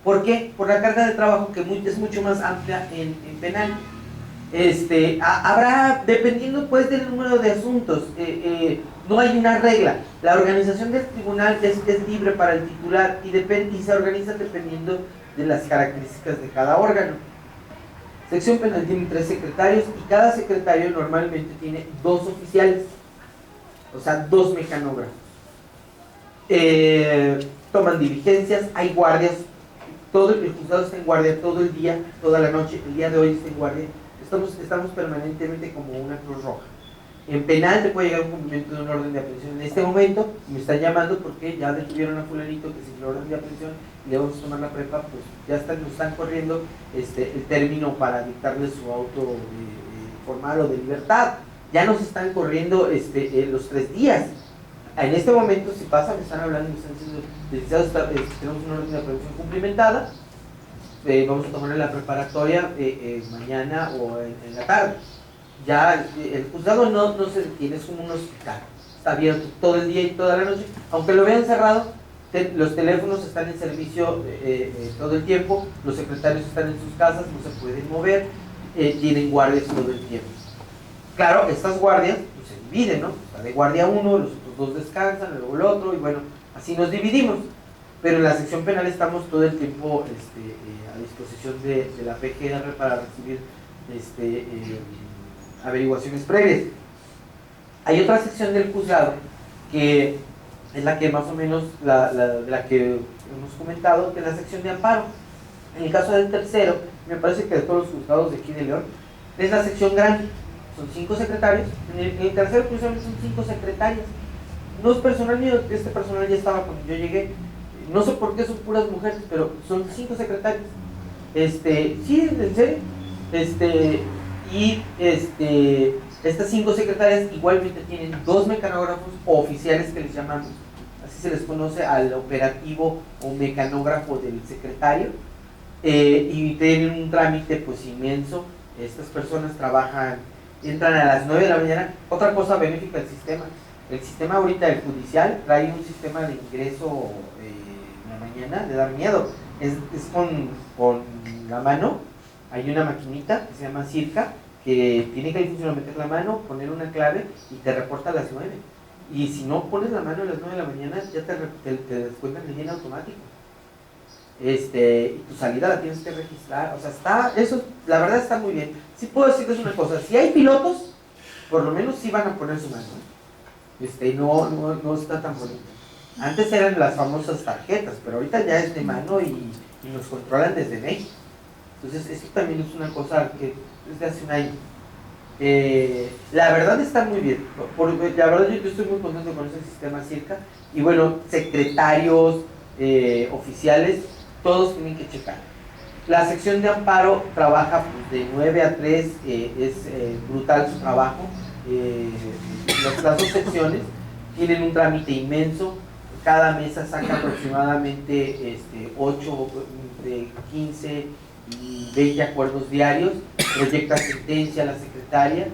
¿Por qué? Por la carga de trabajo que es mucho más amplia en penal. Habrá, dependiendo pues del número de asuntos, no hay una regla. La organización del tribunal es libre para el titular y se organiza dependiendo de las características de cada órgano. Sección penal tiene 3 secretarios y cada secretario normalmente tiene 2 oficiales, o sea, 2 mecanógrafos. Toman diligencias, hay guardias, el juzgado está en guardia todo el día, toda la noche. El día de hoy está en guardia. Estamos permanentemente como una cruz roja. En penal te puede llegar un cumplimiento de un orden de aprehensión en este momento, me están llamando porque ya detuvieron a fulanito que sin el orden de aprehensión le vamos a tomar la prepa, pues ya nos están corriendo el término para dictarle su auto formal o de libertad. Ya nos están corriendo los 3 días. En este momento, si pasa, me están hablando, me están diciendo, tenemos un orden de aprehensión cumplimentada, vamos a tomarle la preparatoria mañana o en la tarde. Ya el juzgado no se detiene, es como un hospital, está abierto todo el día y toda la noche, aunque lo vean cerrado, los teléfonos están en servicio todo el tiempo, los secretarios están en sus casas, no se pueden mover, tienen guardias todo el tiempo. Claro, estas guardias pues, se dividen, ¿no? Está de guardia 1, los otros 2 descansan, luego el otro, y bueno, así nos dividimos. Pero en la sección penal estamos todo el tiempo a disposición de la PGR para recibir averiguaciones previas. Hay otra sección del juzgado que es la que más o menos la que hemos comentado, que es la sección de amparo. En el caso del tercero, me parece que de todos los juzgados de aquí de León, es la sección grande, son 5 secretarios. En el tercero, precisamente, son 5 secretarias. No es personal mío, este personal ya estaba cuando yo llegué. No sé por qué son puras mujeres, pero son 5 secretarios. Sí, en serio. Estas 5 secretarias igualmente tienen 2 mecanógrafos oficiales que les llamamos, así se les conoce al operativo o mecanógrafo del secretario, y tienen un trámite pues inmenso. Estas personas entran a las 9 de la mañana. Otra cosa benéfica del sistema, el sistema ahorita del judicial trae un sistema de ingreso en la mañana de dar miedo, es con la mano. Hay una maquinita que se llama Circa, que tiene que ir funcionando, meter la mano, poner una clave y te reporta a las 9. Y si no pones la mano a las 9 de la mañana, ya te descuentan el bien automático. Y tu salida la tienes que registrar. O sea, eso la verdad está muy bien. Sí puedo decirles una cosa, si hay pilotos, por lo menos sí van a poner su mano. no está tan bonito. Antes eran las famosas tarjetas, pero ahorita ya es de mano y nos controlan desde México. Entonces, esto también es una cosa que es de hace un año. La verdad está muy bien. La verdad yo estoy muy contento con ese sistema Circa. Y bueno, secretarios, oficiales, todos tienen que checar. La sección de amparo trabaja pues, de 9 a 3, es brutal su trabajo. Las dos secciones tienen un trámite inmenso. Cada mesa saca aproximadamente 8, de 15 y 20 acuerdos diarios, proyecta sentencia a la secretaria,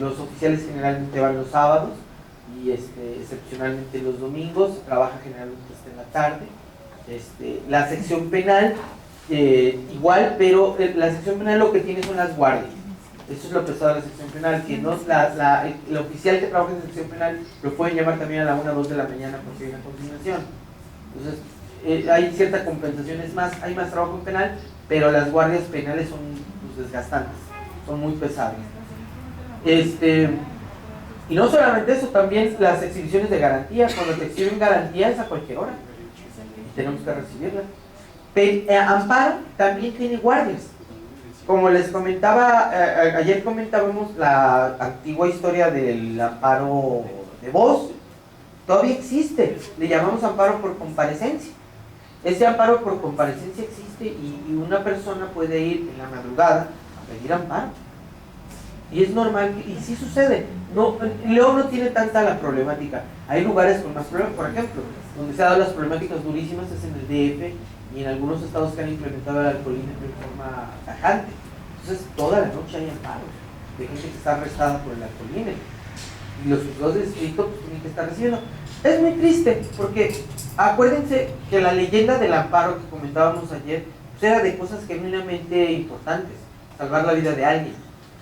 los oficiales generalmente van los sábados y excepcionalmente los domingos, trabaja generalmente hasta en la tarde. La sección penal igual, pero la sección penal lo que tiene son las guardias. Eso es lo pesado de la sección penal, que no, el oficial que trabaja en la sección penal lo pueden llamar también a la 1 o 2 de la mañana porque hay una consignación. Entonces, hay cierta compensación, es más, hay más trabajo en penal, pero las guardias penales son pues, desgastantes, son muy pesadas. Y no solamente eso, también las exhibiciones de garantía. Cuando te exhiben garantía es a cualquier hora y tenemos que recibirla. Amparo también tiene guardias. Como les comentaba, ayer comentábamos la antigua historia del amparo de voz. Todavía existe, le llamamos amparo por comparecencia. Ese amparo por comparecencia existe y una persona puede ir en la madrugada a pedir amparo. Y es normal, y sí sucede. León no tiene tanta la problemática. Hay lugares con más problemas, por ejemplo, donde se han dado las problemáticas durísimas es en el DF y en algunos estados que han implementado el alcoholismo de forma tajante. Entonces, toda la noche hay amparos de gente que está arrestada por el alcoholismo. Y los juzgados de distrito pues, tienen que estar recibiendo. Es muy triste, porque acuérdense que la leyenda del amparo que comentábamos ayer pues, era de cosas genuinamente importantes, salvar la vida de alguien.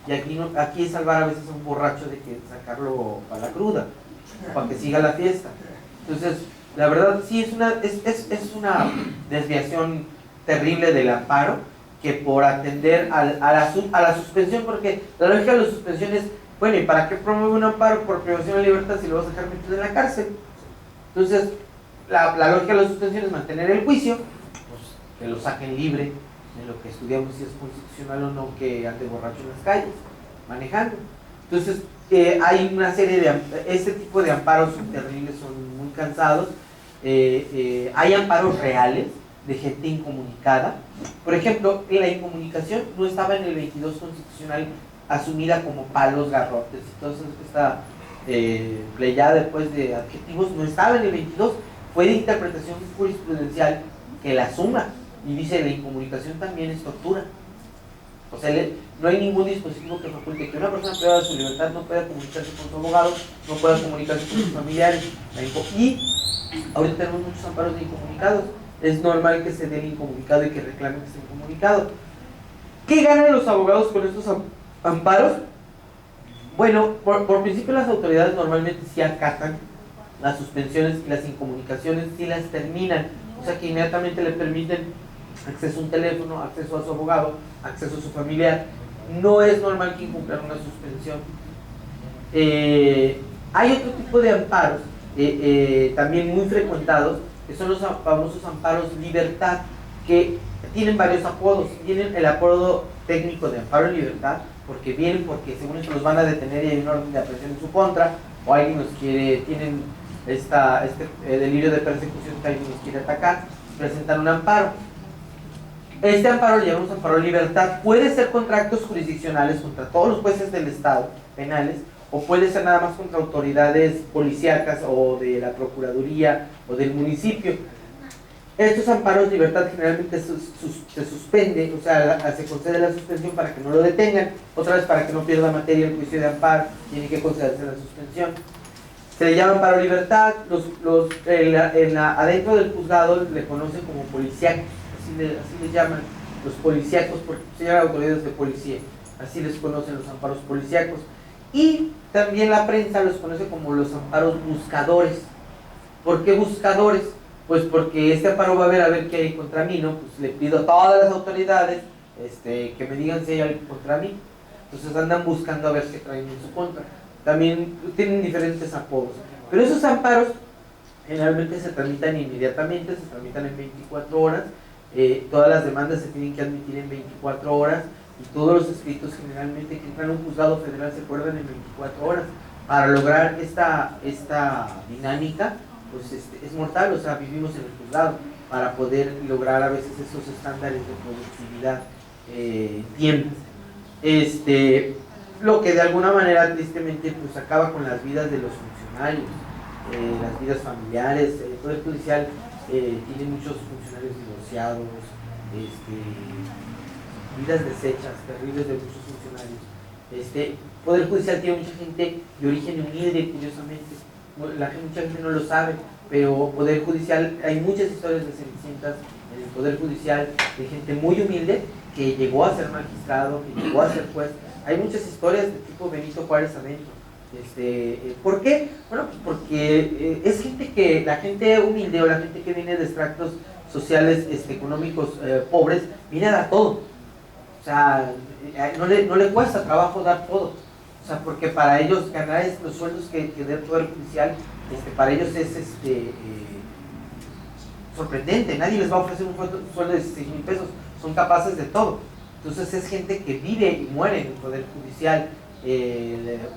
Y aquí es salvar a veces a un borracho de que sacarlo para la cruda, para que siga la fiesta. Entonces, la verdad sí es una desviación terrible del amparo, que por atender a la suspensión, porque la lógica de la suspensión es, bueno, ¿y para qué promueve un amparo por privación de libertad si lo vas a dejar metido en la cárcel? Entonces, la lógica de la suspensión es mantener el juicio, pues que lo saquen libre, en lo que estudiamos si es constitucional o no que ande borracho en las calles, manejando. Entonces, hay una serie de, este tipo de amparos son terribles, son muy cansados. Hay amparos reales de gente incomunicada. Por ejemplo, la incomunicación no estaba en el 22 constitucional asumida como palos, garrotes, entonces esta pleyada después de adjetivos no estaba en el 22, fue de interpretación jurisprudencial que la suma y dice la incomunicación también es tortura. O sea, no hay ningún dispositivo que faculte que una persona privada de su libertad no pueda comunicarse con su abogado, no pueda comunicarse con sus familiares. Y ahorita tenemos muchos amparos de incomunicados. Es normal que se dé el incomunicado y que reclamen que esté incomunicado. ¿Qué ganan los abogados con estos amparos? Bueno, por principio las autoridades normalmente sí acatan las suspensiones y las incomunicaciones, sí las terminan. O sea que inmediatamente le permiten acceso a un teléfono, acceso a su abogado, acceso a su familiar. No es normal que incumplan una suspensión. Hay otro tipo de amparos, también muy frecuentados, que son los famosos amparos libertad, que tienen varios apodos. Tienen el apodo técnico de amparo en libertad, porque según eso los van a detener y hay una orden de aprehensión en su contra, o alguien los quiere, tienen este delirio de persecución que alguien los quiere atacar, presentan un amparo. Este amparo le llamamos amparo libertad. Puede ser contra actos jurisdiccionales, contra todos los jueces del Estado, penales, o puede ser nada más contra autoridades policíacas o de la Procuraduría o del municipio. Estos amparos libertad generalmente se suspende, o sea, se concede la suspensión para que no lo detengan, otra vez para que no pierda materia el juicio de amparo, tiene que concederse la suspensión. Se le llama amparo libertad, adentro del juzgado le conocen como policíacos, así les llaman los policíacos, porque se llaman autoridades de policía, así les conocen los amparos policíacos. Y también la prensa los conoce como los amparos buscadores. ¿Por qué buscadores? Pues porque este amparo va a ver qué hay contra mí, ¿no? Pues le pido a todas las autoridades que me digan si hay algo contra mí. Entonces andan buscando a ver qué traen en su contra. también tienen diferentes apodos. Pero esos amparos generalmente se tramitan inmediatamente, se tramitan en 24 horas, todas las demandas se tienen que admitir en 24 horas y todos los escritos generalmente que entran a un juzgado federal se acuerdan en 24 horas. Para lograr esta dinámica, pues es mortal, o sea, vivimos en el juzgado para poder lograr a veces esos estándares de productividad en tiempo. Lo que de alguna manera tristemente pues acaba con las vidas de los funcionarios, las vidas familiares. El Poder Judicial tiene muchos funcionarios divorciados, vidas deshechas, terribles de muchos funcionarios. Poder Judicial tiene mucha gente de origen humilde, curiosamente, mucha gente no lo sabe, pero Poder Judicial, hay muchas historias de cenicientas en el Poder Judicial, de gente muy humilde que llegó a ser magistrado, que llegó a ser juez. Hay muchas historias de tipo Benito Juárez adentro. ¿Por qué? Bueno, pues porque es gente que, la gente humilde o la gente que viene de extractos sociales, económicos pobres, viene a dar todo. O sea, no le cuesta trabajo dar todo. O sea, porque para ellos ganar los sueldos que da el Poder Judicial, para ellos es sorprendente. Nadie les va a ofrecer un sueldo de 6,000 pesos. Son capaces de todo. Entonces es gente que vive y muere en el Poder Judicial.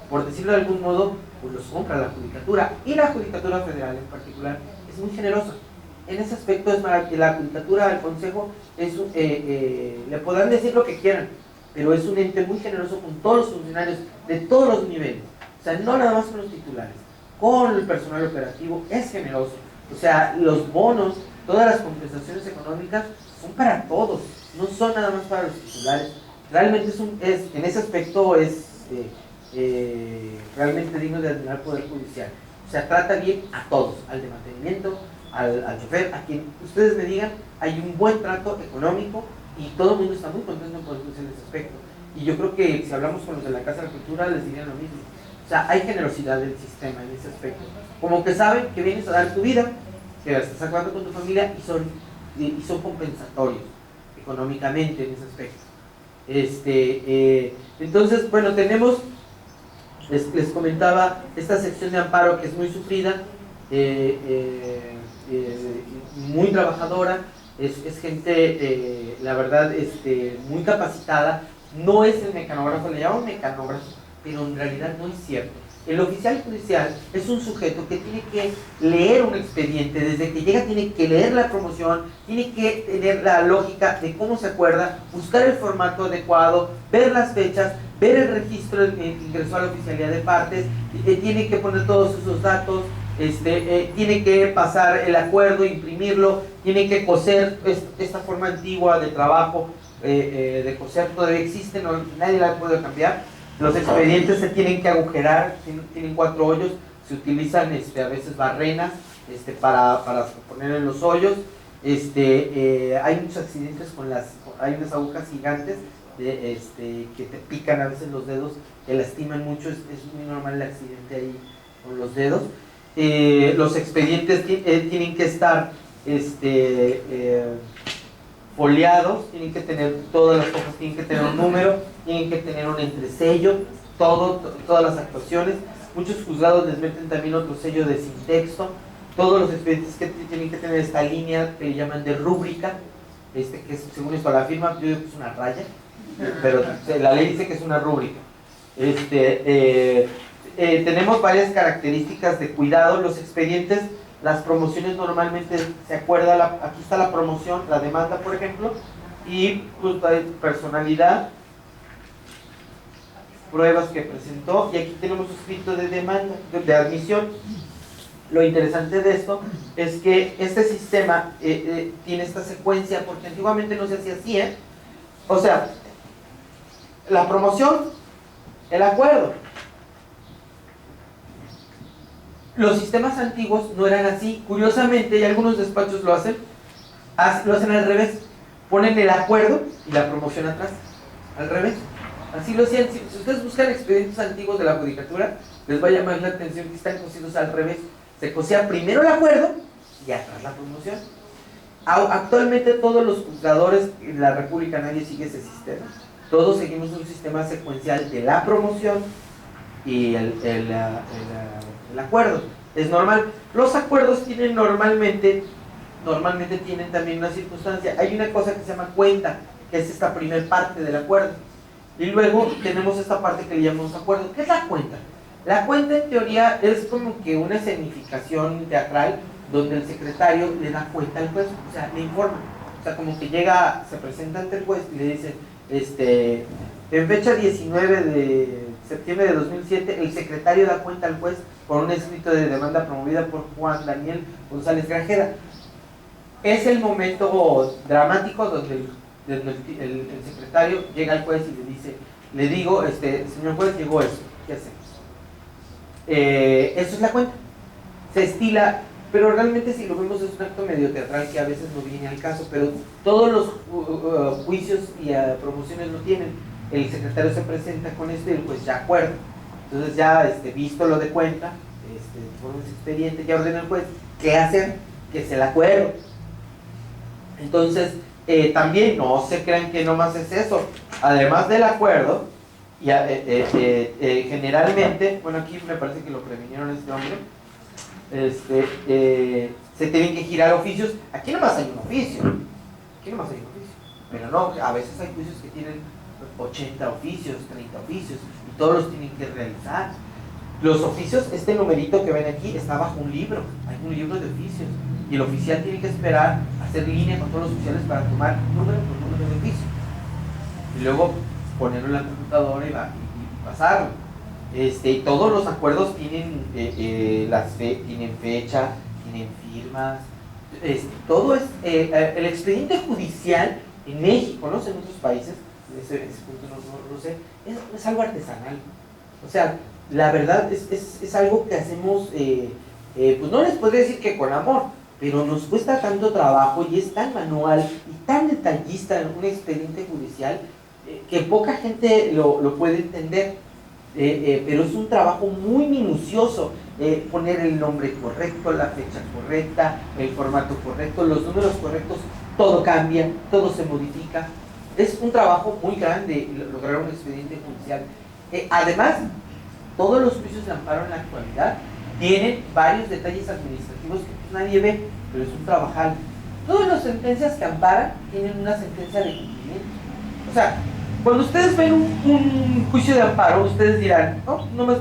Por decirlo de algún modo, pues los compra la Judicatura. Y la Judicatura Federal en particular es muy generosa. En ese aspecto es maravilloso. La Judicatura, el Consejo, le podrán decir lo que quieran, pero es un ente muy generoso con todos los funcionarios de todos los niveles. O sea, no nada más con los titulares, con el personal operativo es generoso. O sea, los bonos, todas las compensaciones económicas son para todos, no son nada más para los titulares. Realmente en ese aspecto es realmente digno de admirar el Poder Judicial. O sea, trata bien a todos, al de mantenimiento, al chofer, a quien ustedes me digan, hay un buen trato económico y todo el mundo está muy contento en Poder Judicial en ese aspecto. Y yo creo que si hablamos con los de la Casa de la Cultura les dirían lo mismo. O sea, hay generosidad del sistema en ese aspecto. Como que saben que vienes a dar tu vida, que la estás acabando con tu familia y son compensatorios económicamente en ese aspecto. Entonces, bueno, tenemos, les comentaba, esta sección de amparo que es muy sufrida, muy trabajadora, es gente, la verdad, muy capacitada. No es el mecanógrafo, le llaman mecanógrafo, pero en realidad no es cierto. El oficial judicial es un sujeto que tiene que leer un expediente, desde que llega tiene que leer la promoción, tiene que tener la lógica de cómo se acuerda, buscar el formato adecuado, ver las fechas, ver el registro que ingresó a la oficialidad de partes, tiene que poner todos esos datos, tiene que pasar el acuerdo, imprimirlo, tiene que coser esta forma antigua de trabajo, de coser todavía existe, nadie la puede cambiar. Los expedientes se tienen que agujerar, tienen 4 hoyos, se utilizan a veces barrenas para poner en los hoyos. Hay muchos accidentes hay unas agujas gigantes que te pican a veces los dedos, te lastiman mucho, es muy normal el accidente ahí con los dedos. Los expedientes tienen que estar foliados, tienen que tener, todas las hojas tienen que tener un número, tienen que tener un entresello, todas las actuaciones. Muchos juzgados les meten también otro sello de sin texto. Todos los expedientes que tienen que tener esta línea que llaman de rúbrica, que es, según esto la firma, yo digo que es una raya, pero la ley dice que es una rúbrica. Tenemos varias características de cuidado. Los expedientes, las promociones normalmente se acuerda, aquí está la promoción, la demanda por ejemplo, y pues, personalidad, pruebas que presentó, y aquí tenemos escrito de demanda, de admisión. Lo interesante de esto es que este sistema tiene esta secuencia, porque antiguamente no se hacía así, o sea, la promoción, el acuerdo. Los sistemas antiguos no eran así. Curiosamente, y algunos despachos lo hacen al revés. Ponen el acuerdo y la promoción atrás, al revés. Así lo hacían. Si ustedes buscan expedientes antiguos de la judicatura, les va a llamar la atención que están cosidos al revés. Se cosía primero el acuerdo y atrás la promoción. Actualmente todos los juzgadores en la República, nadie sigue ese sistema. Todos seguimos un sistema secuencial de la promoción y el acuerdo. Es normal. Los acuerdos tienen normalmente tienen también una circunstancia. Hay una cosa que se llama cuenta, que es esta primer parte del acuerdo. Y luego tenemos esta parte que le llamamos acuerdo. ¿Qué es la cuenta? La cuenta en teoría es como que una escenificación teatral donde el secretario le da cuenta al juez, o sea, le informa. O sea, como que llega, se presenta ante el juez y le dice, en fecha 19 de septiembre de 2007, el secretario da cuenta al juez por un escrito de demanda promovida por Juan Daniel González Grajeda. Es el momento dramático donde el secretario llega al juez y le dice, le digo, señor juez, llegó eso, ¿qué hacemos? Eso es la cuenta. Se estila, pero realmente si lo vemos es un acto medio teatral que a veces no viene al caso, pero todos los juicios y promociones lo tienen. El secretario se presenta con esto y el juez ya acuerda. Entonces ya visto lo de cuenta, por un expediente, ya ordena el juez qué hacer, que es el acuerdo. Entonces, también no se crean que nomás es eso. Además del acuerdo, generalmente, bueno, aquí me parece que lo previnieron este hombre, se tienen que girar oficios. Aquí nomás hay un oficio, pero no, a veces hay juicios que tienen 80 oficios, 30 oficios, y todos los tienen que realizar. Los oficios, este numerito que ven aquí está bajo un libro, hay un libro de oficios, y el oficial tiene que esperar a hacer línea con todos los oficiales para tomar número por número de oficio, y luego ponerlo en la computadora y pasarlo. Y todos los acuerdos tienen, tienen fecha, tienen firmas, todo es, el expediente judicial en México, no sé, en otros países, ese punto no sé, es algo artesanal. O sea, la verdad es algo que hacemos, pues no les podría decir que con amor, pero nos cuesta tanto trabajo y es tan manual y tan detallista en un expediente judicial que poca gente lo puede entender. Pero es un trabajo muy minucioso, poner el nombre correcto, la fecha correcta, el formato correcto, los números correctos, todo cambia, todo se modifica. Es un trabajo muy grande lograr un expediente judicial. Además, todos los juicios de amparo en la actualidad tienen varios detalles administrativos que pues nadie ve, pero es un trabajal. Todas las sentencias que amparan tienen una sentencia de cumplimiento. O sea, cuando ustedes ven un juicio de amparo, ustedes dirán, no más